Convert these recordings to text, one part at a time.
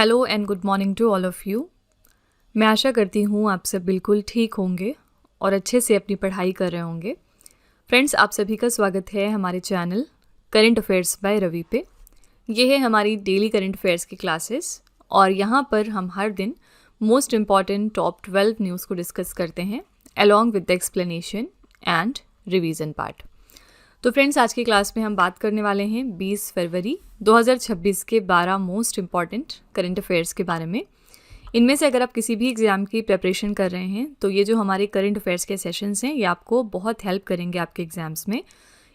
Hello and good morning to all of you. मैं आशा करती हूँ आप सब बिल्कुल ठीक होंगे और अच्छे से अपनी पढ़ाई कर रहे होंगे। फ्रेंड्स, आप सभी का स्वागत है हमारे channel current affairs by Ravi पे। ये है हमारी डेली करंट अफेयर्स की क्लासेस और यहाँ पर हम हर दिन मोस्ट इम्पॉर्टेंट टॉप 12 न्यूज़ को डिस्कस करते हैं along with the explanation and revision part. तो फ्रेंड्स, आज की क्लास में हम बात करने वाले हैं 20 फरवरी 2026 के 12 मोस्ट इम्पॉर्टेंट करंट अफेयर्स के बारे में। इनमें से अगर आप किसी भी एग्ज़ाम की प्रिपरेशन कर रहे हैं तो ये जो हमारे करंट अफेयर्स के सेशंस हैं ये आपको बहुत हेल्प करेंगे आपके एग्ज़ाम्स में।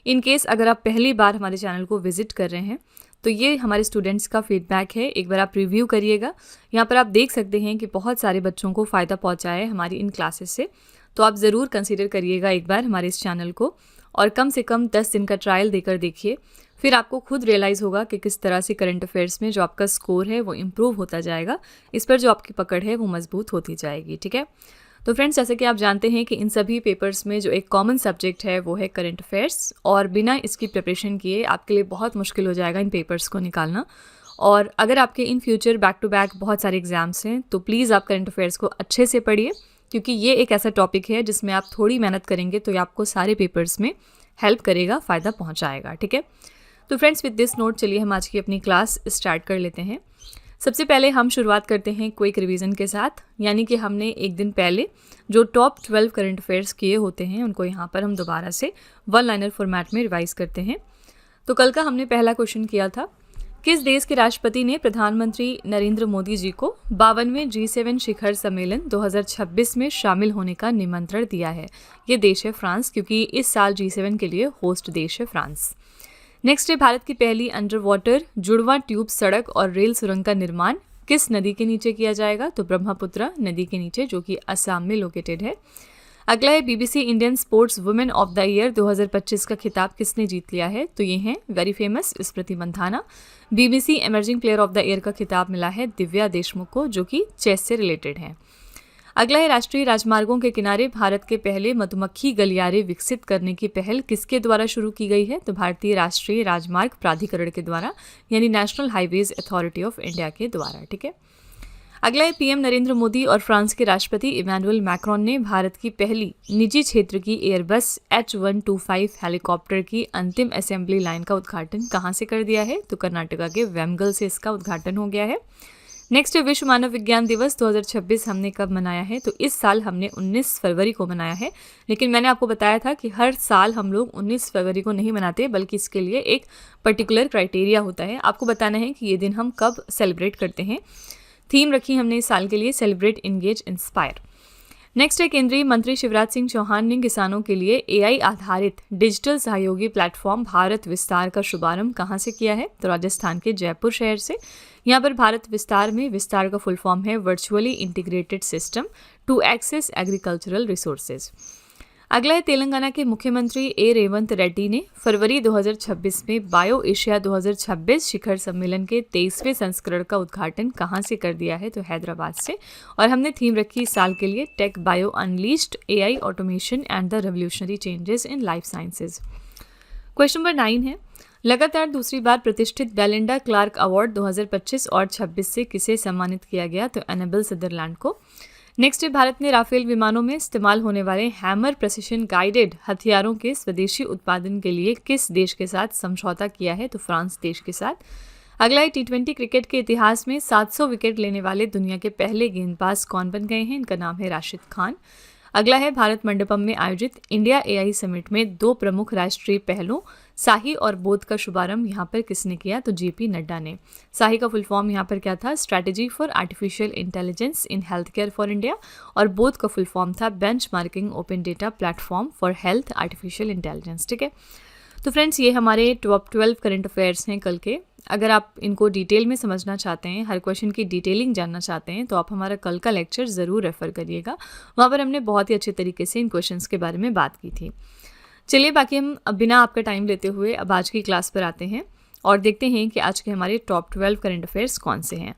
इन केस अगर आप पहली बार हमारे चैनल को विजिट कर रहे हैं तो ये हमारे स्टूडेंट्स का फीडबैक है, एक बार आप रिव्यू करिएगा। यहाँ पर आप देख सकते हैं कि बहुत सारे बच्चों को फ़ायदा पहुँचा है हमारी इन क्लासेस से, तो आप ज़रूर कंसिडर करिएगा एक बार हमारे इस चैनल को और कम से कम 10 दिन का ट्रायल देकर देखिए। फिर आपको खुद रियलाइज़ होगा कि किस तरह से करंट अफेयर्स में जो आपका स्कोर है वो इम्प्रूव होता जाएगा, इस पर जो आपकी पकड़ है वो मजबूत होती जाएगी। ठीक है, तो फ्रेंड्स, जैसे कि आप जानते हैं कि इन सभी पेपर्स में जो एक कॉमन सब्जेक्ट है वो है करंट अफेयर्स, और बिना इसकी प्रिपरेशन किए आपके लिए बहुत मुश्किल हो जाएगा इन पेपर्स को निकालना। और अगर आपके in future back to back बहुत सारे एग्जाम्स हैं तो प्लीज़ आप करंट अफेयर्स को अच्छे से पढ़िए, क्योंकि ये एक ऐसा टॉपिक है जिसमें आप थोड़ी मेहनत करेंगे तो ये आपको सारे पेपर्स में हेल्प करेगा, फ़ायदा पहुंचाएगा। ठीक है, तो फ्रेंड्स, विद दिस नोट चलिए हम आज की अपनी क्लास स्टार्ट कर लेते हैं। सबसे पहले हम शुरुआत करते हैं क्विक रिवीजन के साथ, यानी कि हमने एक दिन पहले जो टॉप 12 करंट अफेयर्स किए होते हैं उनको यहाँ पर हम दोबारा से वन लाइनर फॉर्मेट में रिवाइज करते हैं। तो कल का हमने पहला क्वेश्चन किया था, किस देश के राष्ट्रपति ने प्रधानमंत्री नरेंद्र मोदी जी को 52वें G7 शिखर सम्मेलन 2026 में शामिल होने का निमंत्रण दिया है? ये देश है फ्रांस, क्योंकि इस साल G7 के लिए होस्ट देश है फ्रांस। नेक्स्ट है, भारत की पहली अंडर वाटर जुड़वा ट्यूब सड़क और रेल सुरंग का निर्माण किस नदी के नीचे किया जाएगा? तो ब्रह्मपुत्र नदी के नीचे, जो कि असम में लोकेटेड है। अगला है, BBC Indian sports women of the year 2025 का खिताब किसने जीत लिया है? तो ये हैं very famous Smriti Mandhana. BBC emerging player of the year का खिताब मिला है दिव्या देशमुख को, जो कि चेस से रिलेटेड है। अगला है, राष्ट्रीय राजमार्गों के किनारे भारत के पहले मधुमक्खी गलियारे विकसित करने की पहल किसके द्वारा शुरू की गई है? तो भारतीय राष्ट्रीय राजमार्ग प्राधिकरण के द्वारा, यानी national highways authority of India के द्वारा। ठीक है, अगला है, PM नरेंद्र मोदी और फ्रांस के राष्ट्रपति इमैनुअल मैक्रोन ने भारत की पहली निजी क्षेत्र की एयरबस H125 हेलीकॉप्टर की अंतिम असेंबली लाइन का उद्घाटन कहाँ से कर दिया है? तो कर्नाटका के वेमगल से इसका उद्घाटन हो गया है। नेक्स्ट है, विश्व मानव विज्ञान दिवस 2026 हमने कब मनाया है? तो इस साल हमने 19 फरवरी को मनाया है, लेकिन मैंने आपको बताया था कि हर साल हम लोग 19 फरवरी को नहीं मनाते, बल्कि इसके लिए एक पर्टिकुलर क्राइटेरिया होता है। आपको बताना है कि ये दिन हम कब सेलिब्रेट करते हैं। थीम रखी हमने इस साल के लिए सेलिब्रेट, इंगेज, इंस्पायर। नेक्स्ट है, केंद्रीय मंत्री शिवराज सिंह चौहान ने किसानों के लिए AI आधारित डिजिटल सहयोगी प्लेटफॉर्म भारत विस्तार का शुभारंभ कहाँ से किया है? तो राजस्थान के जयपुर शहर से। यहाँ पर भारत विस्तार में विस्तार का फुल फॉर्म है virtually integrated system to access agricultural resources. अगला है, तेलंगाना के मुख्यमंत्री रेवंत रेड्डी ने फरवरी 2026 में बायो एशिया 2026 शिखर सम्मेलन के 23वें संस्करण का उद्घाटन कहाँ से कर दिया है? तो हैदराबाद से। और हमने थीम रखी इस साल के लिए tech bio unleashed AI automation and the revolutionary changes in life sciences. Question number 9 है, लगातार दूसरी बार प्रतिष्ठित बेलिंडा क्लार्क अवार्ड 2025 और 26 से किसे सम्मानित किया गया? तो एनेबल सदरलैंड को। नेक्स्ट है, भारत ने राफेल विमानों में इस्तेमाल होने वाले हैमर प्रेसिशन गाइडेड हथियारों के स्वदेशी उत्पादन के लिए किस देश के साथ समझौता किया है? तो फ्रांस देश के साथ। अगला है, T20 क्रिकेट के इतिहास में 700 विकेट लेने वाले दुनिया के पहले गेंदबाज कौन बन गए हैं? इनका नाम है राशिद खान। अगला है, भारत मंडपम में आयोजित इंडिया AI समिट में 2 प्रमुख राष्ट्रीय पहलों साही और बोध का शुभारंभ यहाँ पर किसने किया? तो JP नड्डा ने। साही का फुल फॉर्म यहाँ पर क्या था? Strategy for artificial intelligence in health care for India, और बोध का फुल फॉर्म था benchmarking open data platform for health artificial intelligence. ठीक है, तो फ्रेंड्स, ये हमारे टॉप 12 करंट अफेयर्स हैं कल के। अगर आप इनको डिटेल में समझना चाहते हैं, हर क्वेश्चन की डिटेलिंग जानना चाहते हैं, तो आप हमारा कल का लेक्चर ज़रूर रेफर करिएगा। वहाँ पर हमने बहुत ही अच्छे तरीके से इन क्वेश्चंस के बारे में बात की थी। चलिए, बाकी हम अब बिना आपका टाइम लेते हुए अब आज की क्लास पर आते हैं और देखते हैं कि आज के हमारे टॉप 12 करंट अफेयर्स कौन से हैं।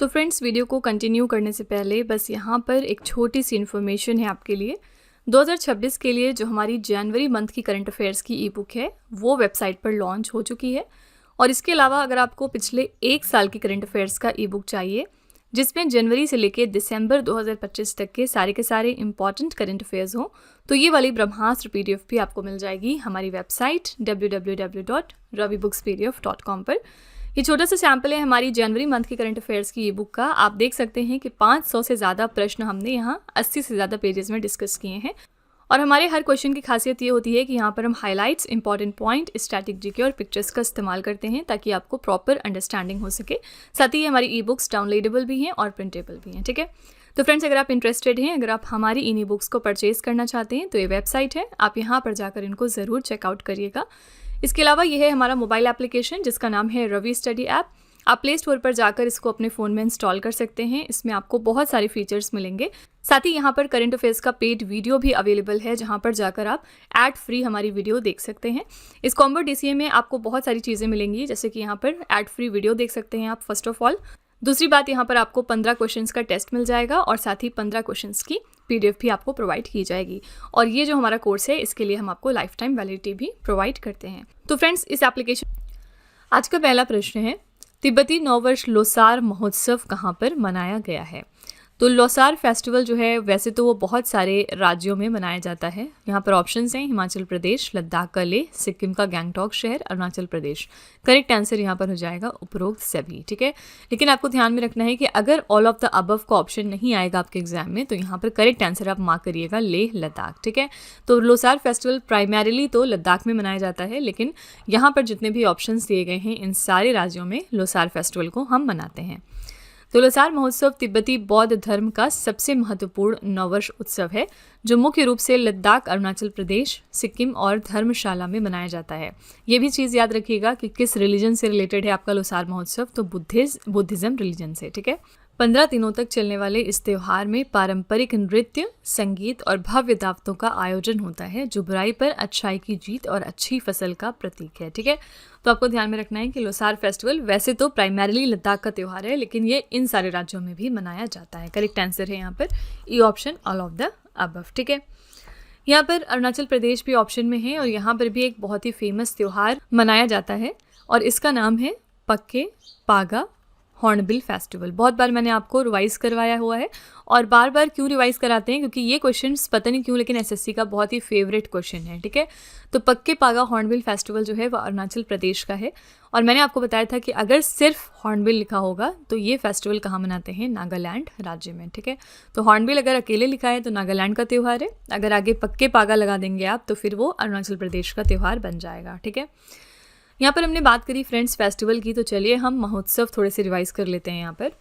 तो फ्रेंड्स, वीडियो को कंटिन्यू करने से पहले बस यहाँ पर एक छोटी सी इन्फॉर्मेशन है आपके लिए। 2026 के लिए जो हमारी जनवरी मंथ की करंट अफेयर्स की ई बुक है वो वेबसाइट पर लॉन्च हो चुकी है और इसके अलावा अगर आपको पिछले 1 साल की करंट अफेयर्स का ई बुक चाहिए जिसमें जनवरी से लेकर दिसंबर 2025 तक के सारे इंपॉर्टेंट करंट अफेयर्स हों, तो ये वाली ब्रह्मास्त्र PDF भी आपको मिल जाएगी हमारी वेबसाइट www.ravibooks.pdf.com पर। ये छोटा सा सैम्पल है हमारी जनवरी मंथ की करंट अफेयर्स की ई बुक का। आप देख सकते हैं कि 500 से ज़्यादा प्रश्न हमने यहाँ 80 से ज़्यादा पेजेस में डिस्कस किए हैं। और हमारे हर क्वेश्चन की खासियत ये होती है कि यहाँ पर हम highlights, important point, static GK और पिक्चर्स का इस्तेमाल करते हैं ताकि आपको प्रॉपर अंडरस्टैंडिंग हो सके। साथ ही हमारी ई बुक्स डाउनलोडेबल भी हैं और प्रिंटेबल भी हैं, ठीक है। तो फ्रेंड्स, अगर आप इंटरेस्टेड हैं, अगर आप हमारी इन ई बुक्स को परचेज करना चाहते हैं तो ये वेबसाइट है, आप यहाँ पर जाकर इनको ज़रूर चेकआउट करिएगा। इसके अलावा ये है हमारा मोबाइल एप्लीकेशन जिसका नाम है रवि स्टडी ऐप। आप प्ले स्टोर पर जाकर इसको अपने फ़ोन में इंस्टॉल कर सकते हैं। इसमें आपको बहुत सारे फीचर्स मिलेंगे। साथ ही यहाँ पर करंट अफेयर्स का पेड वीडियो भी अवेलेबल है जहाँ पर जाकर आप एड फ्री हमारी वीडियो देख सकते हैं। इस कॉम्बो DCA में आपको बहुत सारी चीज़ें मिलेंगी, जैसे कि यहाँ पर एड फ्री वीडियो देख सकते हैं आप फर्स्ट ऑफ ऑल। दूसरी बात, यहाँ पर आपको 15 क्वेश्चंस का टेस्ट मिल जाएगा और साथ ही 15 क्वेश्चंस की PDF भी आपको प्रोवाइड की जाएगी। और ये जो हमारा कोर्स है इसके लिए हम आपको लाइफ टाइम वैलिडिटी भी प्रोवाइड करते हैं। तो फ्रेंड्स, इस एप्लीकेशन आज का पहला प्रश्न है, तिब्बती नववर्ष लोसार महोत्सव कहाँ पर मनाया गया है? तो लोसार फेस्टिवल जो है वैसे तो वो बहुत सारे राज्यों में मनाया जाता है। यहाँ पर ऑप्शंस हैं हिमाचल प्रदेश, लद्दाख का लेह, सिक्किम का गैंगटॉक शहर, अरुणाचल प्रदेश। करेक्ट आंसर यहाँ पर हो जाएगा उपरोक्त सभी, ठीक है। लेकिन आपको ध्यान में रखना है कि अगर ऑल ऑफ द अबव का ऑप्शन नहीं आएगा आपके एग्जाम में तो यहाँ पर करेक्ट आंसर आप मार्क करिएगा लेह लद्दाख, ठीक है। तो लोसार फेस्टिवल प्राइमरीली तो लद्दाख में मनाया जाता है, लेकिन यहाँ पर जितने भी ऑप्शन दिए गए हैं इन सारे राज्यों में लोसार फेस्टिवल को हम मनाते हैं। तो लोसार महोत्सव तिब्बती बौद्ध धर्म का सबसे महत्वपूर्ण नववर्ष उत्सव है जो मुख्य रूप से लद्दाख, अरुणाचल प्रदेश, सिक्किम और धर्मशाला में मनाया जाता है। ये भी चीज़ याद रखिएगा कि किस रिलीजन से रिलेटेड है आपका लोसार महोत्सव, तो बुद्धिज्म रिलीजन से, ठीक है। 15 दिनों तक चलने वाले इस त्यौहार में पारंपरिक नृत्य, संगीत और भव्य दावतों का आयोजन होता है जो बुराई पर अच्छाई की जीत और अच्छी फसल का प्रतीक है, ठीक है। तो आपको ध्यान में रखना है कि लोसार फेस्टिवल वैसे तो प्राइमरीली लद्दाख का त्यौहार है, लेकिन ये इन सारे राज्यों में भी मनाया जाता है। करेक्ट आंसर है यहाँ पर E option, all of the above, ठीक है। यहाँ पर अरुणाचल प्रदेश भी ऑप्शन में है और यहाँ पर भी एक बहुत ही फेमस त्यौहार मनाया जाता है और इसका नाम है पक्के पागा हॉर्नबिल फेस्टिवल। बहुत बार मैंने आपको रिवाइज करवाया हुआ है और बार बार क्यों रिवाइज कराते हैं, क्योंकि ये क्वेश्चन पता नहीं क्यों लेकिन SSC का बहुत ही फेवरेट क्वेश्चन है, ठीक है। तो पक्के पागा हॉर्नबिल फेस्टिवल जो है वो अरुणाचल प्रदेश का है और मैंने आपको बताया था कि अगर सिर्फ हॉर्नबिल लिखा होगा तो ये फेस्टिवल कहाँ मनाते हैं, नागालैंड राज्य में, ठीक है। तो हॉर्नबिल अगर अकेले लिखा है तो नागालैंड का त्यौहार है, अगर आगे पक्के पागा लगा देंगे आप तो फिर वो अरुणाचल प्रदेश का त्यौहार बन जाएगा, ठीक है। यहाँ पर हमने बात करी फ्रेंड्स फेस्टिवल की, तो चलिए हम महोत्सव थोड़े से रिवाइज कर लेते हैं। यहाँ पर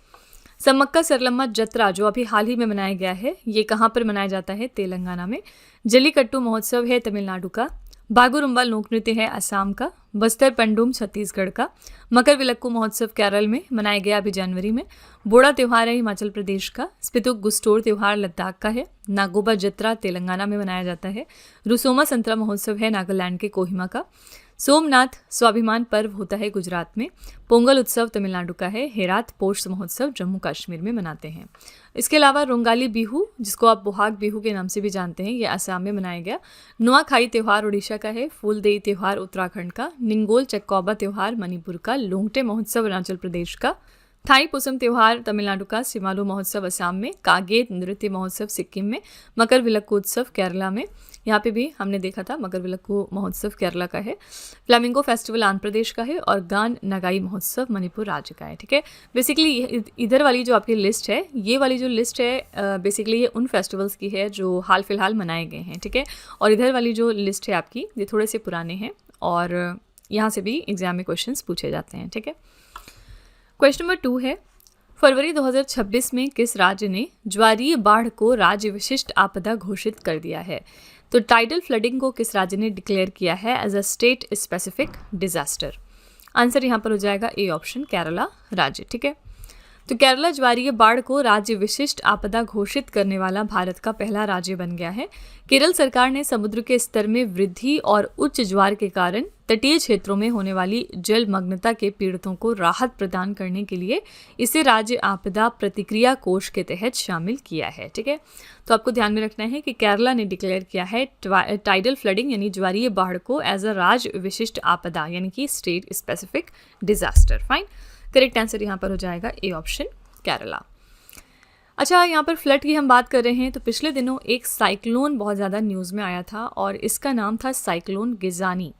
सम्मक्का सरलम्मा जत्रा जो अभी हाल ही में मनाया गया है, ये कहाँ पर मनाया जाता है, तेलंगाना में। जल्लीकट्टू महोत्सव है तमिलनाडु का। बागुरुम्बा लोक नृत्य है असम का। बस्तर पंडुम छत्तीसगढ़ का। मकर विलक्कू महोत्सव केरल में मनाया गया अभी जनवरी में। बोड़ा त्यौहार है हिमाचल प्रदेश का। स्पितुक गुस्टोर त्यौहार लद्दाख का है। नागोबा जत्रा तेलंगाना में मनाया जाता है। रुसोमा संतरा महोत्सव है नागालैंड के कोहिमा का। सोमनाथ स्वाभिमान पर्व होता है गुजरात में। पोंगल उत्सव तमिलनाडु का है। हेरात पोष महोत्सव जम्मू कश्मीर में मनाते हैं। इसके अलावा रोंगाली बिहू, जिसको आप बोहाग बिहू के नाम से भी जानते हैं, ये असम में मनाया गया। नुआखाई त्यौहार उड़ीसा का है। फूलदेई त्यौहार उत्तराखंड का। निंगोल चक्कौबा त्यौहार मणिपुर का। लोंगटे महोत्सव अरुणाचल प्रदेश का। थाई पुसम त्यौहार तमिलनाडु का। सिमालू महोत्सव असम में। कागेत नृत्य महोत्सव सिक्किम में। मकर विलक्कू उत्सव केरला में, यहाँ पे भी हमने देखा था मकर विलक्कू महोत्सव केरला का है। फ्लामिंगो फेस्टिवल आंध्र प्रदेश का है और गान नगाई महोत्सव मणिपुर राज्य का है, ठीक है। बेसिकली इधर वाली जो आपकी लिस्ट है, ये वाली जो लिस्ट है बेसिकली ये उन फेस्टिवल्स की है जो हाल फिलहाल मनाए गए हैं, ठीक है। और इधर वाली जो लिस्ट है आपकी, ये थोड़े से पुराने हैं और यहाँ से भी एग्जाम में क्वेश्चन पूछे जाते हैं, ठीक है। क्वेश्चन नंबर 2 है, फरवरी 2026 में किस राज्य ने ज्वारीय बाढ़ को राज्य विशिष्ट आपदा घोषित कर दिया है? तो टाइडल फ्लडिंग को किस राज्य ने डिक्लेयर किया है as a state specific disaster? Answer यहाँ पर हो जाएगा ए ऑप्शन, केरला राज्य, ठीक है। तो केरला ज्वारीय बाढ़ को राज्य विशिष्ट आपदा घोषित करने वाला भारत का पहला राज्य बन गया है। केरल सरकार ने समुद्र के स्तर में वृद्धि और उच्च ज्वार के कारण तटीय क्षेत्रों में होने वाली जलमग्नता के पीड़ितों को राहत प्रदान करने के लिए इसे राज्य आपदा प्रतिक्रिया कोष के तहत शामिल किया है। ठीक है, तो आपको ध्यान में रखना है कि केरला ने डिक्लेयर किया है टाइडल फ्लडिंग यानी ज्वारीय बाढ़ को एज अ राज्य विशिष्ट आपदा यानी कि state specific disaster. Fine, correct answer यहाँ पर हो जाएगा ए ऑप्शन केरला। अच्छा, यहाँ पर फ्लड की हम बात कर रहे हैं तो पिछले दिनों एक साइक्लोन बहुत ज़्यादा न्यूज़ में आया था और इसका नाम था साइक्लोन गिजानी।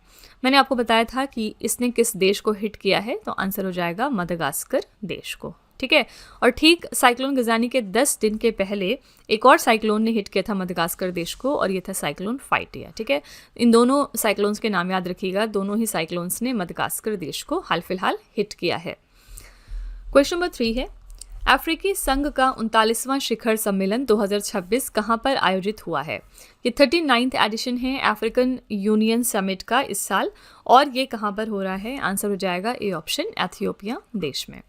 मैंने आपको बताया था कि इसने किस देश को हिट किया है, तो आंसर हो जाएगा मदागास्कर देश को। ठीक है, और ठीक साइक्लोन गिजानी के 10 दिन के पहले एक और साइक्लोन ने हिट किया था मदागास्कर देश को और ये था साइक्लोन फाइटिया। ठीक है, इन दोनों साइक्लोन्स के नाम याद रखिएगा, दोनों ही साइक्लोन्स ने मदागास्कर देश को हाल फिलहाल हिट किया है। क्वेश्चन नंबर 3 है, अफ्रीकी संघ का 39वां शिखर सम्मेलन 2026 कहाँ पर आयोजित हुआ है? ये 39th एडिशन है अफ्रीकन यूनियन समिट का इस साल और ये कहाँ पर हो रहा है? आंसर हो जाएगा ए ऑप्शन एथियोपिया देश में।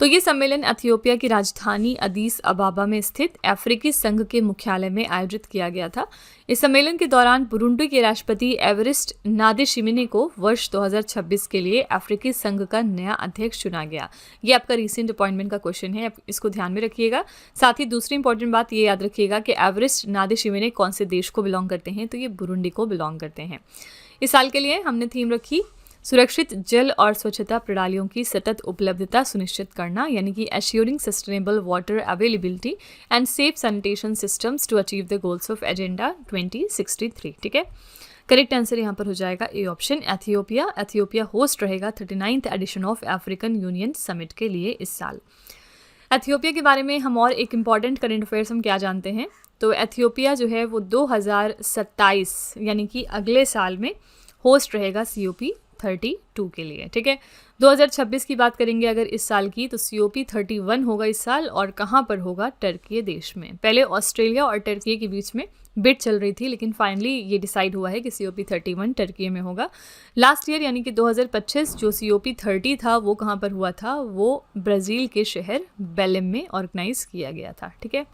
तो ये सम्मेलन एथियोपिया की राजधानी अदीस अबाबा में स्थित अफ्रीकी संघ के मुख्यालय में आयोजित किया गया था। इस सम्मेलन के दौरान बुरुंडी के राष्ट्रपति एवरिस्ट नादेशिमिने को वर्ष 2026 के लिए अफ्रीकी संघ का नया अध्यक्ष चुना गया। ये आपका रिसेंट अपॉइंटमेंट का क्वेश्चन है, इसको ध्यान में रखिएगा। साथ ही दूसरी इंपॉर्टेंट बात ये याद रखिएगा कि एवरिस्ट नादेशिमिने कौन से देश को बिलोंग करते हैं, तो ये बुरुंडी को बिलोंग करते हैं। इस साल के लिए हमने थीम रखी सुरक्षित जल और स्वच्छता प्रणालियों की सतत उपलब्धता सुनिश्चित करना, यानी कि assuring sustainable water availability and safe sanitation systems to achieve the goals of agenda 2063। ठीक है, करेक्ट आंसर यहाँ पर हो जाएगा A option Ethiopia. Ethiopia host रहेगा 39th edition of African Union summit के लिए इस साल। एथियोपिया के बारे में हम और एक इम्पॉर्टेंट करंट अफेयर्स हम क्या जानते हैं, तो एथियोपिया जो है वो 2027 यानी कि अगले साल में होस्ट रहेगा COP32 के लिए। ठीक है, 2026 की बात करेंगे अगर इस साल की, तो COP31 होगा इस साल और कहाँ पर होगा? टर्की देश में। पहले ऑस्ट्रेलिया और टर्की के बीच में बिड चल रही थी, लेकिन फाइनली ये डिसाइड हुआ है कि COP31 टर्की में होगा। लास्ट ईयर यानी कि 2025 जो COP30 था वो कहाँ पर हुआ था? वो ब्राज़ील के शहर बेलेम में ऑर्गेनाइज किया गया था। ठीक है,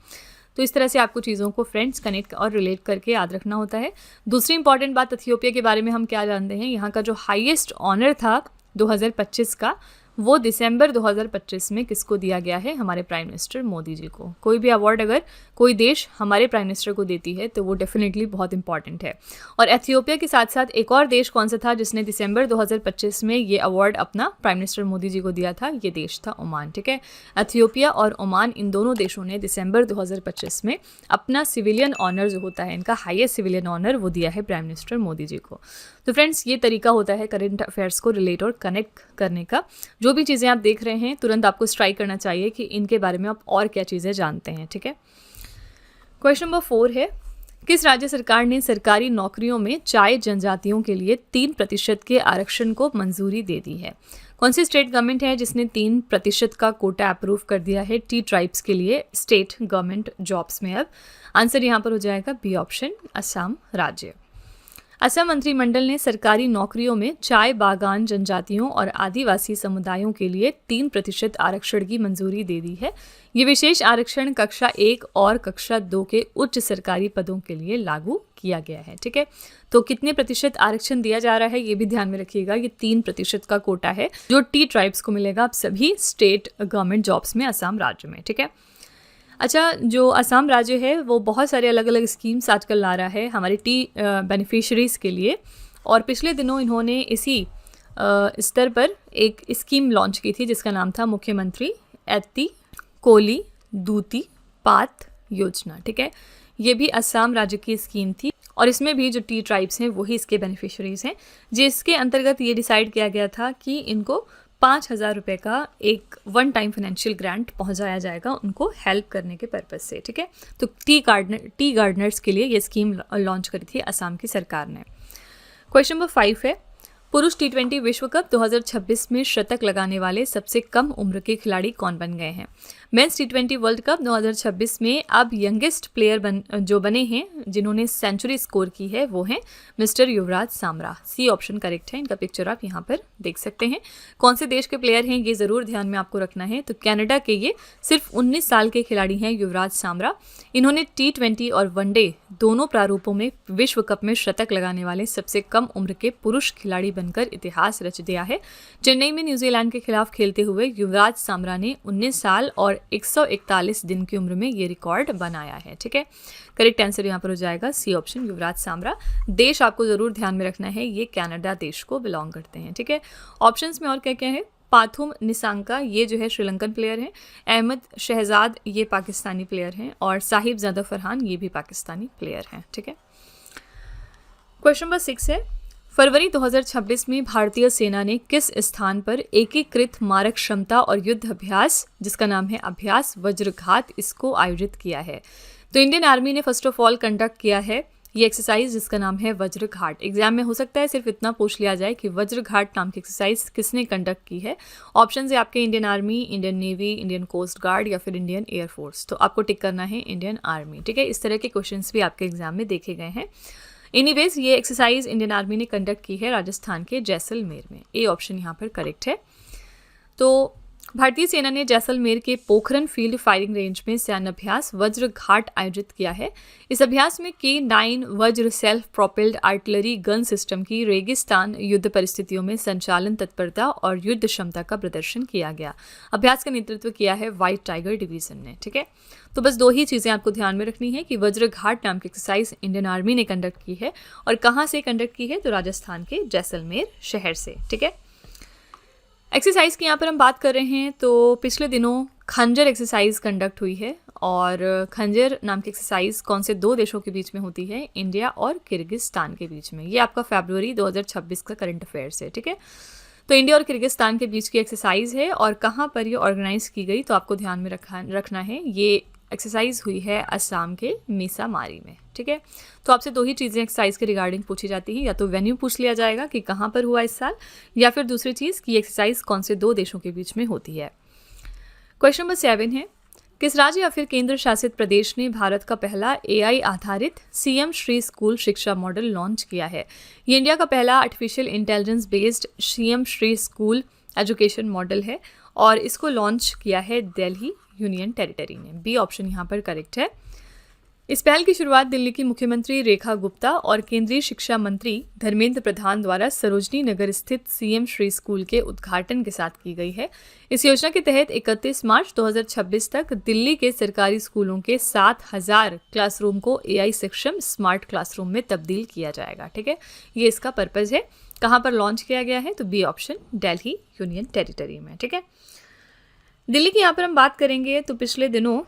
तो इस तरह से आपको चीज़ों को फ्रेंड्स कनेक्ट और रिलेट करके याद रखना होता है। दूसरी इंपॉर्टेंट बात एथियोपिया के बारे में हम क्या जानते हैं, यहाँ का जो हाईएस्ट ऑनर था 2025 का, वो दिसंबर 2025 में किसको दिया गया है? हमारे प्राइम मिनिस्टर मोदी जी को। कोई भी अवार्ड अगर कोई देश हमारे प्राइम मिनिस्टर को देती है तो वो डेफिनेटली बहुत इंपॉर्टेंट है। और एथियोपिया के साथ साथ एक और देश कौन सा था जिसने दिसंबर 2025 में ये अवार्ड अपना प्राइम मिनिस्टर मोदी जी को दिया था? ये देश था ओमान। ठीक है, एथियोपिया और ओमान, इन दोनों देशों ने दिसंबर 2025 में अपना सिविलियन ऑनर जो होता है, इनका हाईएस्ट सिविलियन ऑनर, वो दिया है प्राइम मिनिस्टर मोदी जी को। तो फ्रेंड्स, ये तरीका होता है करंट अफेयर्स को रिलेट और कनेक्ट करने का। जो भी चीज़ें आप देख रहे हैं तुरंत आपको स्ट्राइक करना चाहिए कि इनके बारे में आप और क्या चीज़ें जानते हैं। ठीक है, क्वेश्चन नंबर 4 है, किस राज्य सरकार ने सरकारी नौकरियों में चाय जनजातियों के लिए 3% के आरक्षण को मंजूरी दे दी है? कौन सी स्टेट गवर्नमेंट है जिसने 3% का कोटा अप्रूव कर दिया है टी ट्राइब्स के लिए स्टेट गवर्नमेंट जॉब्स में? अब आंसर यहाँ पर हो जाएगा बी ऑप्शन असम राज्य। असम मंत्रिमंडल ने सरकारी नौकरियों में चाय बागान जनजातियों और आदिवासी समुदायों के लिए 3% आरक्षण की मंजूरी दे दी है। ये विशेष आरक्षण कक्षा 1 और कक्षा 2 के उच्च सरकारी पदों के लिए लागू किया गया है। ठीक है, तो कितने प्रतिशत आरक्षण दिया जा रहा है ये भी ध्यान में रखिएगा। ये 3% का कोटा है जो टी ट्राइब्स को मिलेगा आप सभी स्टेट गवर्नमेंट जॉब्स में असम राज्य में। ठीक है, अच्छा, जो असम राज्य है वो बहुत सारे अलग अलग स्कीम्स आजकल ला रहा है हमारे टी बेनिफिशरीज़ के लिए, और पिछले दिनों इन्होंने इसी स्तर पर एक स्कीम लॉन्च की थी जिसका नाम था मुख्यमंत्री एत्ती कोली दूती पात योजना। ठीक है, ये भी असम राज्य की स्कीम थी और इसमें भी जो टी ट्राइब्स हैं वही इसके बेनिफिशरीज़ हैं, जिसके अंतर्गत ये डिसाइड किया गया था कि इनको 5,000 रुपये का एक वन टाइम फाइनेंशियल ग्रांट पहुंचाया जाएगा उनको हेल्प करने के पर्पज़ से। ठीक है, तो टी गार्डनर्स के लिए ये स्कीम लॉन्च करी थी असम की सरकार ने। क्वेश्चन नंबर 5 है, पुरुष टी20 विश्व कप 2026 में शतक लगाने वाले सबसे कम उम्र के खिलाड़ी कौन बन गए हैं? मेंस टी20 वर्ल्ड कप 2026 में अब यंगेस्ट प्लेयर जो बने हैं, जिन्होंने सेंचुरी स्कोर की है, वो हैं मिस्टर युवराज सांबरा। सी ऑप्शन करेक्ट है। इनका पिक्चर आप यहाँ पर देख सकते हैं। कौन से देश के प्लेयर हैं ये ज़रूर ध्यान में आपको रखना है। तो कनाडा के ये सिर्फ 19 साल के खिलाड़ी हैं युवराज सांबरा। इन्होंने टी20 और वनडे दोनों प्रारूपों में विश्व कप में शतक लगाने वाले सबसे कम उम्र के पुरुष खिलाड़ी बनकर इतिहास रच दिया है। चेन्नई में न्यूजीलैंड के खिलाफ खेलते हुए युवराज सांबरा ने 19 साल और 141 दिन की उम्र में ये रिकॉर्ड बनाया है। ठीक है, करेक्ट आंसर यहाँ पर हो जाएगा सी ऑप्शन, युवराज सांबरा। देश आपको जरूर ध्यान में रखना है, ये कनाडा देश को बिलोंग करते हैं। ठीक है, ऑप्शंस में और क्या क्या है? पाथुम निसांका, ये जो है श्रीलंकन प्लेयर हैं। अहमद शहजाद, ये पाकिस्तानी प्लेयर हैं। और साहिबजादा फरहान, ये भी पाकिस्तानी प्लेयर हैं। ठीक है, क्वेश्चन नंबर 6 है, फरवरी 2026 में भारतीय सेना ने किस स्थान पर एकीकृत मारक क्षमता और युद्ध अभ्यास, जिसका नाम है अभ्यास वज्रघात, इसको आयोजित किया है? तो इंडियन आर्मी ने फर्स्ट ऑफ ऑल कंडक्ट किया है ये एक्सरसाइज, जिसका नाम है वज्रघाट। एग्जाम में हो सकता है सिर्फ इतना पूछ लिया जाए कि वज्रघाट नाम की एक्सरसाइज किसने कंडक्ट की है। ऑप्शन है आपके Indian Army, Indian Navy, Indian Coast Guard या फिर इंडियन एयरफोर्स। तो आपको टिक करना है इंडियन आर्मी। ठीक है, इस तरह के क्वेश्चन भी आपके एग्जाम में देखे गए हैं। एनीवेज, ये एक्सरसाइज इंडियन आर्मी ने कंडक्ट की है राजस्थान के जैसलमेर में। ए ऑप्शन यहाँ पर करेक्ट है। तो भारतीय सेना ने जैसलमेर के पोखरन फील्ड फायरिंग रेंज में सैन्य अभ्यास वज्रघाट आयोजित किया है। इस अभ्यास में K9 वज्र self propelled artillery gun system की रेगिस्तान युद्ध परिस्थितियों में संचालन तत्परता और युद्ध क्षमता का प्रदर्शन किया गया। अभ्यास का नेतृत्व किया है व्हाइट टाइगर डिवीजन ने। ठीक है, तो बस दो ही चीज़ें आपको ध्यान में रखनी है कि वज्रघाट नाम की एक्सरसाइज इंडियन आर्मी ने कंडक्ट की है और कहाँ से कंडक्ट की है, तो राजस्थान के जैसलमेर शहर से। ठीक है, एक्सरसाइज की यहाँ पर हम बात कर रहे हैं तो पिछले दिनों खंजर एक्सरसाइज कंडक्ट हुई है। और खंजर नाम की एक्सरसाइज कौन से दो देशों के बीच में होती है? इंडिया और किर्गिस्तान के बीच में। ये आपका फरवरी 2026 का करंट अफेयर्स है। ठीक है, तो इंडिया और किर्गिस्तान के बीच की एक्सरसाइज है और कहाँ पर ये ऑर्गेनाइज की गई, तो आपको ध्यान में रखना है। ये एक्सरसाइज हुई है असम के मीसामारी में। ठीक है, तो आपसे दो ही चीज़ें एक्सरसाइज के रिगार्डिंग पूछी जाती हैं, या तो वेन्यू पूछ लिया जाएगा कि कहाँ पर हुआ इस साल, या फिर दूसरी चीज़ कि एक्सरसाइज कौन से दो देशों के बीच में होती है। क्वेश्चन नंबर 7 है, किस राज्य या फिर केंद्र शासित प्रदेश ने भारत का पहला AI आधारित CM श्री स्कूल शिक्षा मॉडल लॉन्च किया है? ये इंडिया का पहला artificial intelligence based CM Shri school education model है और इसको लॉन्च किया है दिल्ली यूनियन टेरिटरी ने। बी ऑप्शन यहाँ पर करेक्ट है। इस पहल की शुरुआत दिल्ली की मुख्यमंत्री रेखा गुप्ता और केंद्रीय शिक्षा मंत्री धर्मेंद्र प्रधान द्वारा सरोजनी नगर स्थित CM श्री स्कूल के उद्घाटन के साथ की गई है। इस योजना के तहत 31 मार्च 2026 तक दिल्ली के सरकारी स्कूलों के 7000 क्लासरूम को AI सक्षम स्मार्ट क्लासरूम में तब्दील किया जाएगा। ठीक है, ये इसका पर्पज़ है। कहाँ पर लॉन्च किया गया है? तो B option, Delhi union territory में। ठीक है, दिल्ली की यहाँ पर हम बात करेंगे तो पिछले दिनों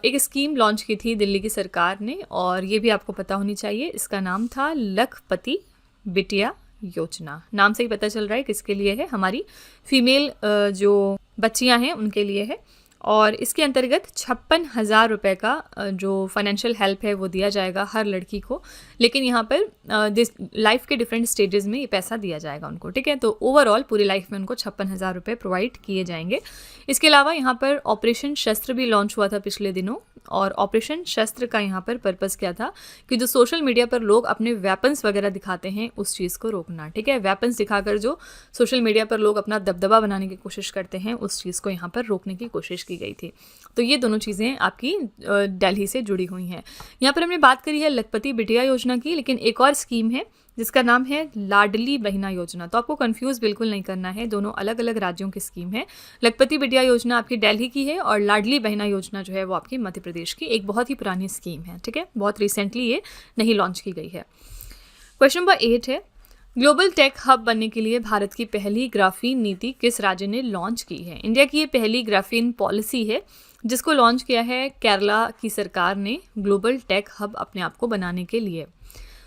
एक स्कीम लॉन्च की थी दिल्ली की सरकार ने, और ये भी आपको पता होनी चाहिए। इसका नाम था लखपति बिटिया योजना। नाम से ही पता चल रहा है किसके लिए है, हमारी फीमेल जो बच्चियां हैं उनके लिए है। और इसके अंतर्गत 56,000 रुपये का जो फाइनेंशियल हेल्प है वो दिया जाएगा हर लड़की को। लेकिन यहाँ पर लाइफ के डिफरेंट स्टेजेस में ये पैसा दिया जाएगा उनको। ठीक है, तो ओवरऑल पूरी लाइफ में उनको 56,000 रुपये प्रोवाइड किए जाएंगे। इसके अलावा यहाँ पर ऑपरेशन शस्त्र भी लॉन्च हुआ था पिछले दिनों। और ऑपरेशन शस्त्र का यहाँ पर पर्पज़ क्या था कि जो सोशल मीडिया पर लोग अपने वेपन्स वगैरह दिखाते हैं उस चीज़ को रोकना। ठीक है, वेपन्स दिखाकर जो सोशल मीडिया पर लोग अपना दबदबा बनाने की कोशिश करते हैं उस चीज़ को यहाँ पर रोकने की कोशिश की गई थी। तो ये दोनों चीज़ें आपकी दिल्ली से जुड़ी हुई हैं। यहाँ पर हमने बात करी है लखपति बिटिया योजना की, लेकिन एक और स्कीम है जिसका नाम है लाडली बहना योजना। तो आपको कंफ्यूज बिल्कुल नहीं करना है, दोनों अलग अलग राज्यों की स्कीम है। लखपति बिटिया योजना आपकी दिल्ली की है और लाडली बहना योजना जो है वो आपकी मध्य प्रदेश की एक बहुत ही पुरानी स्कीम है। ठीक है, बहुत रिसेंटली ये नहीं लॉन्च की गई है। क्वेश्चन नंबर 8 है, ग्लोबल टेक हब बनने के लिए भारत की पहली ग्राफीन नीति किस राज्य ने लॉन्च की है? इंडिया की ये पहली ग्राफीन पॉलिसी है जिसको लॉन्च किया है केरला की सरकार ने ग्लोबल टेक हब अपने आप को बनाने के लिए।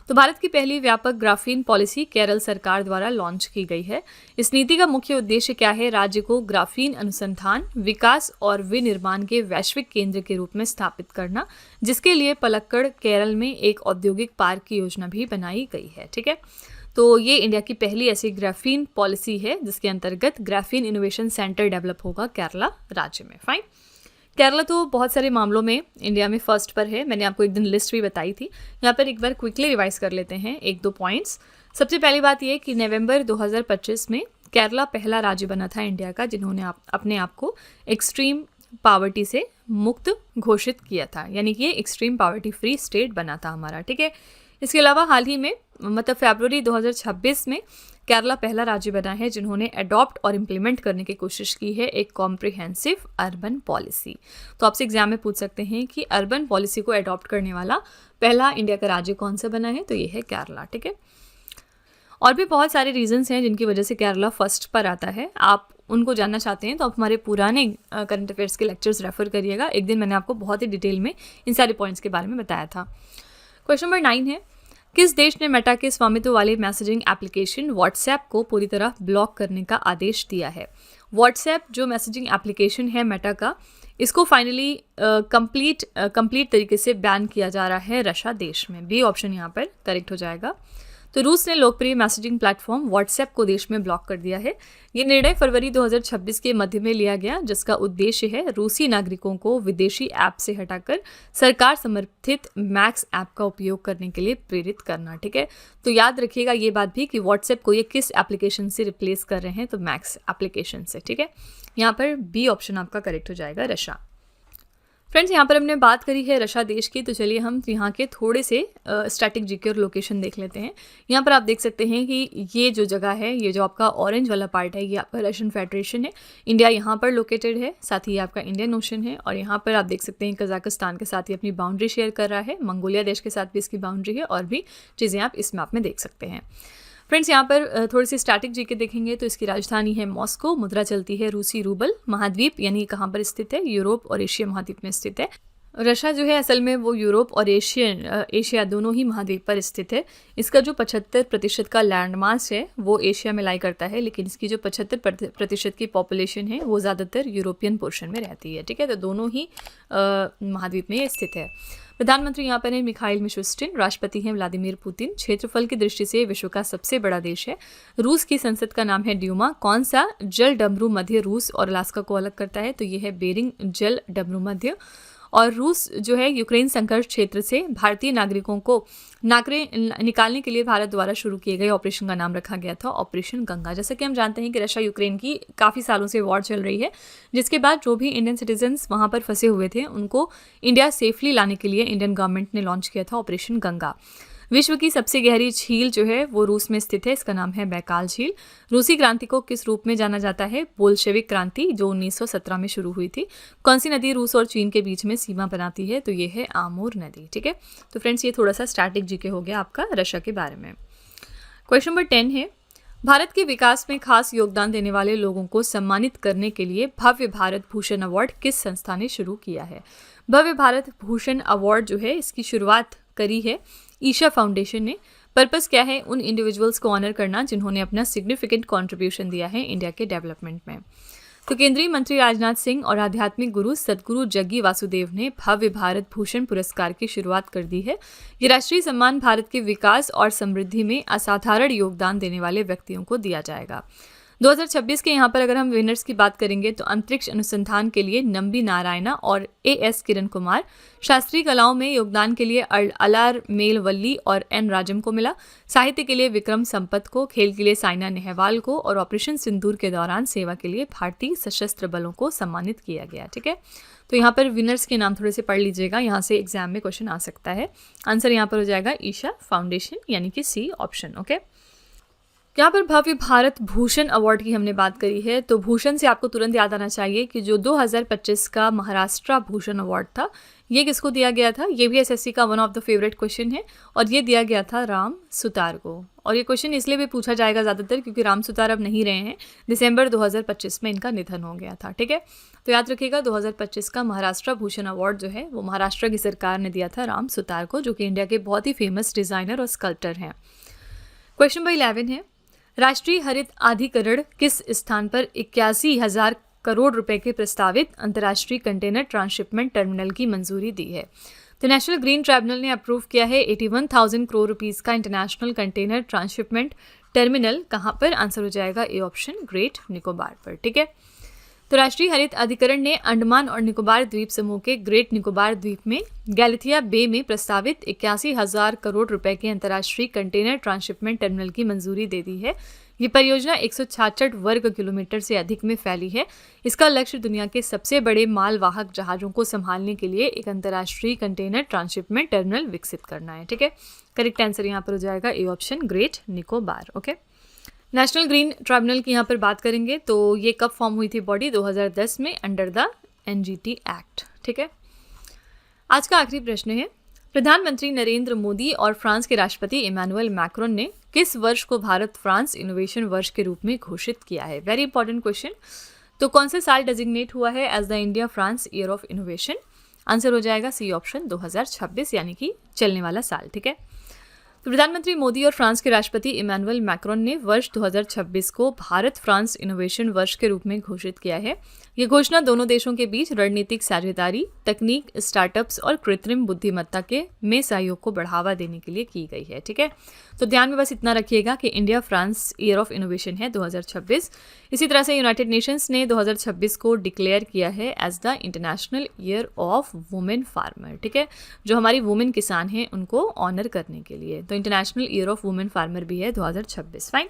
तो भारत की पहली व्यापक ग्राफीन पॉलिसी केरल सरकार द्वारा लॉन्च की गई है। इस नीति का मुख्य उद्देश्य क्या है? राज्य को ग्राफीन अनुसंधान, विकास और विनिर्माण के वैश्विक केंद्र के रूप में स्थापित करना, जिसके लिए पलक्कड़ केरल में एक औद्योगिक पार्क की योजना भी बनाई गई है। ठीक है, तो ये इंडिया की पहली ऐसी ग्राफीन पॉलिसी है जिसके अंतर्गत ग्राफीन इनोवेशन सेंटर डेवलप होगा केरला राज्य में। फाइन। केरला तो बहुत सारे मामलों में इंडिया में फर्स्ट पर है, मैंने आपको एक दिन लिस्ट भी बताई थी। यहाँ पर एक बार क्विकली रिवाइज कर लेते हैं एक दो पॉइंट्स। सबसे पहली बात ये कि नवंबर 2025 में केरला पहला राज्य बना था इंडिया का जिन्होंने अपने आप को एक्सट्रीम पावर्टी से मुक्त घोषित किया था, यानी कि ये एक्सट्रीम पावर्टी फ्री स्टेट बना था हमारा। ठीक है। इसके अलावा हाल ही में मतलब फरवरी 2026 में केरला पहला राज्य बना है जिन्होंने अडॉप्ट और इम्प्लीमेंट करने की कोशिश की है एक कॉम्प्रिहेंसिव अर्बन पॉलिसी। तो आपसे एग्जाम में पूछ सकते हैं कि अर्बन पॉलिसी को अडॉप्ट करने वाला पहला इंडिया का राज्य कौन सा बना है, तो ये है केरला। ठीक है। और भी बहुत सारे रीजंस हैं जिनकी वजह से केरला फर्स्ट पर आता है। आप उनको जानना चाहते हैं तो आप हमारे पुराने करंट अफेयर्स के लेक्चर्स रेफर करिएगा। एक दिन मैंने आपको बहुत ही डिटेल में इन सारे पॉइंट्स के बारे में बताया था। क्वेश्चन नंबर 9 है, किस देश ने मेटा के स्वामित्व वाले मैसेजिंग एप्लीकेशन व्हाट्सएप को पूरी तरह ब्लॉक करने का आदेश दिया है? व्हाट्सएप जो मैसेजिंग एप्लीकेशन है मेटा का, इसको फाइनली कंप्लीट तरीके से बैन किया जा रहा है रशिया देश में। बी ऑप्शन यहाँ पर करेक्ट हो जाएगा। तो रूस ने लोकप्रिय मैसेजिंग प्लेटफॉर्म व्हाट्सएप को देश में ब्लॉक कर दिया है। ये निर्णय फरवरी 2026 के मध्य में लिया गया जिसका उद्देश्य है रूसी नागरिकों को विदेशी ऐप से हटाकर सरकार समर्थित मैक्स ऐप का उपयोग करने के लिए प्रेरित करना। ठीक है। तो याद रखिएगा ये बात भी कि व्हाट्सएप को ये किस एप्लीकेशन से रिप्लेस कर रहे हैं, तो मैक्स एप्लीकेशन से। ठीक है। यहाँ पर बी ऑप्शन आपका करेक्ट हो जाएगा, रशिया। फ्रेंड्स, यहाँ पर हमने बात करी है रशिया देश की, तो चलिए हम यहाँ के थोड़े से स्टैटिक जीके और लोकेशन देख लेते हैं। यहाँ पर आप देख सकते हैं कि ये जो जगह है, ये जो आपका ऑरेंज वाला पार्ट है, ये आपका रशियन फेडरेशन है। इंडिया यहाँ पर लोकेटेड है, साथ ही आपका इंडियन ओशन है। और यहाँ पर आप देख सकते हैं कजाकिस्तान के साथ ही अपनी बाउंड्री शेयर कर रहा है, मंगोलिया देश के साथ भी इसकी बाउंड्री है, और भी चीज़ें आप इस मैप में देख सकते हैं। फ्रेंड्स, यहाँ पर थोड़ी सी स्टैटिक जीके देखेंगे तो इसकी राजधानी है मॉस्को, मुद्रा चलती है रूसी रूबल। महाद्वीप यानी कहाँ पर स्थित है, यूरोप और एशिया महाद्वीप में स्थित है। रशिया जो है असल में वो यूरोप और एशिया दोनों ही महाद्वीप पर स्थित है। इसका जो 75% का लैंड मास है वो एशिया में लाई करता है, लेकिन इसकी जो 75% की पॉपुलेशन है वो ज़्यादातर यूरोपियन पोर्शन में रहती है। ठीक है। तो दोनों ही महाद्वीप में ये स्थित है। प्रधानमंत्री यहाँ पर है मिखाइल मिशुस्टिन, राष्ट्रपति हैं व्लादिमीर पुतिन। क्षेत्रफल की दृष्टि से विश्व का सबसे बड़ा देश है। रूस की संसद का नाम है ड्यूमा। कौन सा जल डमरू मध्य रूस और अलास्का को अलग करता है, तो ये है बेरिंग जल डमरू मध्य। और रूस जो है यूक्रेन संघर्ष क्षेत्र से भारतीय नागरिकों को निकालने के लिए भारत द्वारा शुरू किए गए ऑपरेशन का नाम रखा गया था ऑपरेशन गंगा। जैसे कि हम जानते हैं कि रशिया यूक्रेन की काफ़ी सालों से वॉर चल रही है, जिसके बाद जो भी इंडियन सिटीजन्स वहाँ पर फंसे हुए थे उनको इंडिया सेफली लाने के लिए इंडियन गवर्नमेंट ने लॉन्च किया था ऑपरेशन गंगा। विश्व की सबसे गहरी झील जो है वो रूस में स्थित है, इसका नाम है बैकाल झील। रूसी क्रांति को किस रूप में जाना जाता है, बोल्शेविक क्रांति जो 1917 में शुरू हुई थी। कौन सी नदी रूस और चीन के बीच में सीमा बनाती है, तो ये है आमूर नदी। ठीक है। तो फ्रेंड्स, ये थोड़ा सा स्टैटिक जीके हो गया आपका रशिया के बारे में। क्वेश्चन नंबर 10 है, भारत के विकास में खास योगदान देने वाले लोगों को सम्मानित करने के लिए भव्य भारत भूषण अवार्ड किस संस्था ने शुरू किया है? भव्य भारत भूषण अवार्ड जो है इसकी शुरुआत करी है ईशा फाउंडेशन ने। पर्पस क्या है, उन इंडिविजुअल्स को ऑनर करना जिन्होंने अपना सिग्निफिकेंट कंट्रीब्यूशन दिया है इंडिया के डेवलपमेंट में। तो केंद्रीय मंत्री राजनाथ सिंह और आध्यात्मिक गुरु सदगुरु जग्गी वासुदेव ने भव्य भारत भूषण पुरस्कार की शुरुआत कर दी है। ये राष्ट्रीय सम्मान भारत के विकास और समृद्धि में असाधारण योगदान देने वाले व्यक्तियों को दिया जाएगा। 2026 के यहाँ पर अगर हम विनर्स की बात करेंगे तो अंतरिक्ष अनुसंधान के लिए नंबी नारायणा और एएस किरण कुमार, शास्त्रीय कलाओं में योगदान के लिए अलार मेलवल्ली और एन राजम को मिला, साहित्य के लिए विक्रम संपत को, खेल के लिए साइना नेहवाल को और ऑपरेशन सिंदूर के दौरान सेवा के लिए भारतीय सशस्त्र बलों को सम्मानित किया गया। ठीक है। तो यहाँ पर विनर्स के नाम थोड़े से पढ़ लीजिएगा, यहाँ से एग्जाम में क्वेश्चन आ सकता है। आंसर यहाँ पर हो जाएगा ईशा फाउंडेशन यानी कि सी ऑप्शन। ओके। यहाँ पर भव्य भारत भूषण अवार्ड की हमने बात करी है, तो भूषण से आपको तुरंत याद आना चाहिए कि जो 2025 का महाराष्ट्र भूषण अवार्ड था ये किसको दिया गया था। ये भी एसएससी का one of the favourite question है और ये दिया गया था राम सुतार को। और ये क्वेश्चन इसलिए भी पूछा जाएगा ज़्यादातर क्योंकि राम सुतार अब नहीं रहे हैं, दिसंबर 2025 में इनका निधन हो गया था। ठीक है। तो याद रखिएगा 2025 का महाराष्ट्र भूषण अवार्ड जो है वो महाराष्ट्र की सरकार ने दिया था राम सुतार को, जो कि इंडिया के बहुत ही फेमस डिज़ाइनर और स्कल्प्टर हैं। क्वेश्चन नंबर 11 है, राष्ट्रीय हरित अधिकरण किस स्थान पर 81,000 करोड़ रुपए के प्रस्तावित अंतर्राष्ट्रीय कंटेनर ट्रांसशिपमेंट टर्मिनल की मंजूरी दी है? तो नेशनल ग्रीन ट्राइब्यूनल ने अप्रूव किया है 81,000 करोड़ रुपीस का इंटरनेशनल कंटेनर ट्रांसशिपमेंट टर्मिनल। कहाँ पर? आंसर हो जाएगा ए ऑप्शन, ग्रेट निकोबार पर। ठीक है, तो राष्ट्रीय हरित अधिकरण ने अंडमान और निकोबार द्वीप समूह के ग्रेट निकोबार द्वीप में गैलिथिया बे में प्रस्तावित 81,000 करोड़ रुपए के अंतर्राष्ट्रीय कंटेनर ट्रांसशिपमेंट टर्मिनल की मंजूरी दे दी है। ये परियोजना 166 वर्ग किलोमीटर से अधिक में फैली है। इसका लक्ष्य दुनिया के सबसे बड़े मालवाहक जहाजों को संभालने के लिए एक अंतर्राष्ट्रीय कंटेनर ट्रांसशिपमेंट टर्मिनल विकसित करना है। ठीक है, करेक्ट आंसर यहाँ पर हो जाएगा A option, great Nicobar. Okay, national green tribunal की यहाँ पर बात करेंगे तो ये कब फॉर्म हुई थी बॉडी? 2010 में अंडर द एनजीटी एक्ट। ठीक है, आज का आखिरी प्रश्न है, प्रधानमंत्री नरेंद्र मोदी और फ्रांस के राष्ट्रपति इमैनुअल मैक्रोन ने किस वर्ष को भारत फ्रांस इनोवेशन वर्ष के रूप में घोषित किया है? Very important question. तो कौन से साल डेजिग्नेट हुआ है as the India France year of innovation? Answer हो जाएगा सी ऑप्शन, 2026, यानी कि चलने वाला साल। ठीक है, तो प्रधानमंत्री मोदी और फ्रांस के राष्ट्रपति इमैनुअल मैक्रोन ने वर्ष 2026 को भारत फ्रांस इनोवेशन वर्ष के रूप में घोषित किया है। ये घोषणा दोनों देशों के बीच रणनीतिक साझेदारी, तकनीक, स्टार्टअप्स और कृत्रिम बुद्धिमत्ता में सहयोग को बढ़ावा देने के लिए की गई है। ठीक है, तो ध्यान में बस इतना रखिएगा कि India France year of innovation है 2026। इसी तरह से यूनाइटेड नेशंस ने 2026 को डिक्लेयर किया है as the international year of women farmer. ठीक है, जो हमारी वुमेन किसान हैं उनको ऑनर करने के लिए, तो international year of women farmer भी है 2026। फाइन।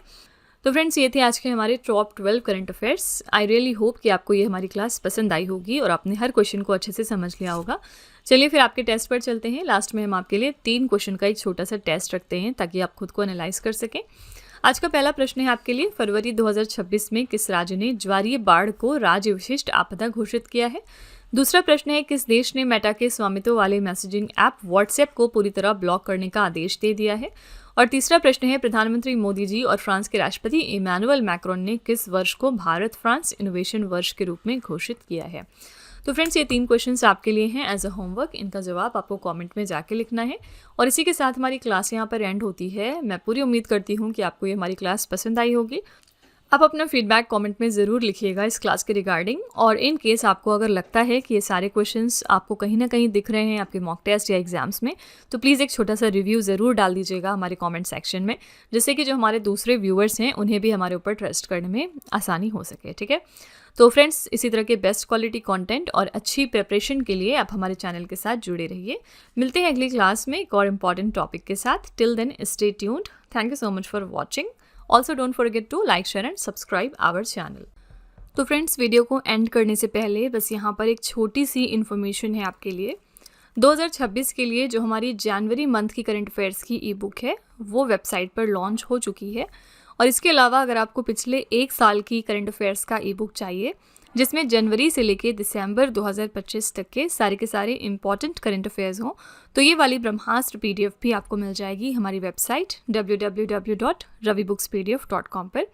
तो फ्रेंड्स, ये थे आज के हमारे top 12 current affairs. I really hope कि आपको ये हमारी क्लास पसंद आई होगी और आपने हर क्वेश्चन को अच्छे से समझ लिया होगा। चलिए फिर आपके टेस्ट पर चलते हैं। लास्ट में हम आपके लिए 3 क्वेश्चन का एक छोटा सा टेस्ट रखते हैं ताकि आप खुद को एनालाइज कर सकें। आज का पहला प्रश्न है आपके लिए, फरवरी 2026 में किस राज्य ने ज्वारीय बाढ़ को राज्य विशिष्ट आपदा घोषित किया है? दूसरा प्रश्न है, किस देश ने मेटा के स्वामित्व वाले मैसेजिंग ऐप व्हाट्सएप को पूरी तरह ब्लॉक करने का आदेश दे दिया है? और तीसरा प्रश्न है, प्रधानमंत्री मोदी जी और फ्रांस के राष्ट्रपति इमैनुअल मैक्रोन ने किस वर्ष को भारत फ्रांस इनोवेशन वर्ष के रूप में घोषित किया है? तो फ्रेंड्स, ये 3 क्वेश्चंस आपके लिए हैं एज अ होमवर्क। इनका जवाब आपको कमेंट में जाके लिखना है। और इसी के साथ हमारी क्लास यहाँ पर एंड होती है। मैं पूरी उम्मीद करती हूँ कि आपको ये हमारी क्लास पसंद आई होगी। आप अपना फीडबैक कमेंट में ज़रूर लिखिएगा इस क्लास के रिगार्डिंग। और इन केस आपको अगर लगता है कि ये सारे क्वेश्चंस आपको कहीं ना कहीं दिख रहे हैं आपके मॉक टेस्ट या एग्जाम्स में, तो प्लीज़ एक छोटा सा रिव्यू ज़रूर डाल दीजिएगा हमारे कमेंट सेक्शन में, जिससे कि जो हमारे दूसरे व्यूअर्स हैं उन्हें भी हमारे ऊपर ट्रस्ट करने में आसानी हो सके। ठीक है, तो फ्रेंड्स, इसी तरह के बेस्ट क्वालिटी कंटेंट और अच्छी प्रिपरेशन के लिए आप हमारे चैनल के साथ जुड़े रहिए। मिलते हैं अगली क्लास में एक और इम्पॉर्टेंट टॉपिक के साथ। Till then stay tuned. Thank you so much for watching. Also don't forget to like, share and subscribe our channel. तो फ्रेंड्स, वीडियो को एंड करने से पहले बस यहाँ पर एक छोटी सी इन्फॉर्मेशन है आपके लिए। 2026 के लिए जो हमारी जनवरी मंथ की करंट अफेयर्स की ई बुक है वो वेबसाइट पर लॉन्च हो चुकी है। और इसके अलावा अगर आपको पिछले 1 साल की करंट अफेयर्स का ई बुक चाहिए, जिसमें जनवरी से लेके दिसंबर 2025 तक के सारे इंपॉर्टेंट करंट अफेयर्स हों, तो ये वाली ब्रह्मास्त्र PDF भी आपको मिल जाएगी हमारी वेबसाइट www.ravibooks.pdf.com पर।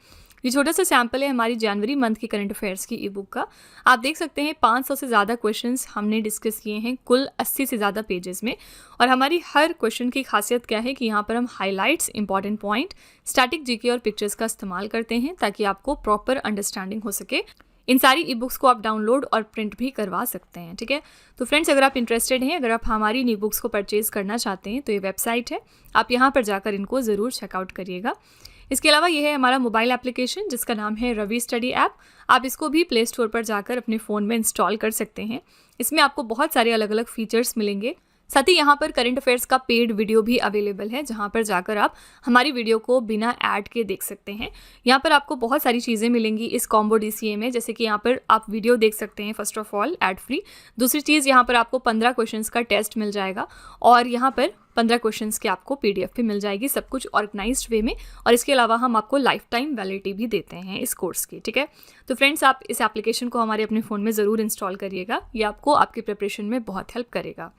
ये छोटा सा सैम्पल है हमारी जनवरी मंथ की करंट अफेयर्स की ई बुक का। आप देख सकते हैं 500 से ज़्यादा क्वेश्चंस हमने डिस्कस किए हैं कुल 80 से ज़्यादा पेजेस में। और हमारी हर क्वेश्चन की खासियत क्या है कि यहाँ पर हम highlights, important point, static GK और पिक्चर्स का इस्तेमाल करते हैं ताकि आपको प्रॉपर अंडरस्टैंडिंग हो सके। इन सारी ई बुक्स को आप डाउनलोड और प्रिंट भी करवा सकते हैं। ठीक है, तो फ्रेंड्स, अगर आप इंटरेस्टेड हैं, अगर आप हमारी ई बुक्स को परचेज करना चाहते हैं, तो ये वेबसाइट है, आप यहाँ पर जाकर इनको ज़रूर चेकआउट करिएगा। इसके अलावा ये है हमारा मोबाइल एप्लीकेशन जिसका नाम है रवि स्टडी ऐप। आप इसको भी प्ले स्टोर पर जाकर अपने फ़ोन में इंस्टॉल कर सकते हैं। इसमें आपको बहुत सारे अलग अलग फीचर्स मिलेंगे। साथ ही यहाँ पर करंट अफेयर्स का पेड वीडियो भी अवेलेबल है, जहाँ पर जाकर आप हमारी वीडियो को बिना ऐड के देख सकते हैं। यहाँ पर आपको बहुत सारी चीज़ें मिलेंगी इस कॉम्बो DCA में, जैसे कि यहाँ पर आप वीडियो देख सकते हैं first of all ad free. दूसरी चीज़, यहाँ पर आपको 15 क्वेश्चंस का टेस्ट मिल जाएगा और यहाँ पर 15 क्वेश्चंस की आपको PDF भी मिल जाएगी, सब कुछ ऑर्गेनाइज्ड वे में। और इसके अलावा हम आपको लाइफ टाइम वैलिडिटी भी देते हैं इस कोर्स की। ठीक है, तो फ्रेंड्स, आप इस एप्लीकेशन को हमारे अपने फ़ोन में ज़रूर इंस्टॉल करिएगा। ये आपको आपकी प्रिपरेशन में बहुत हेल्प करेगा।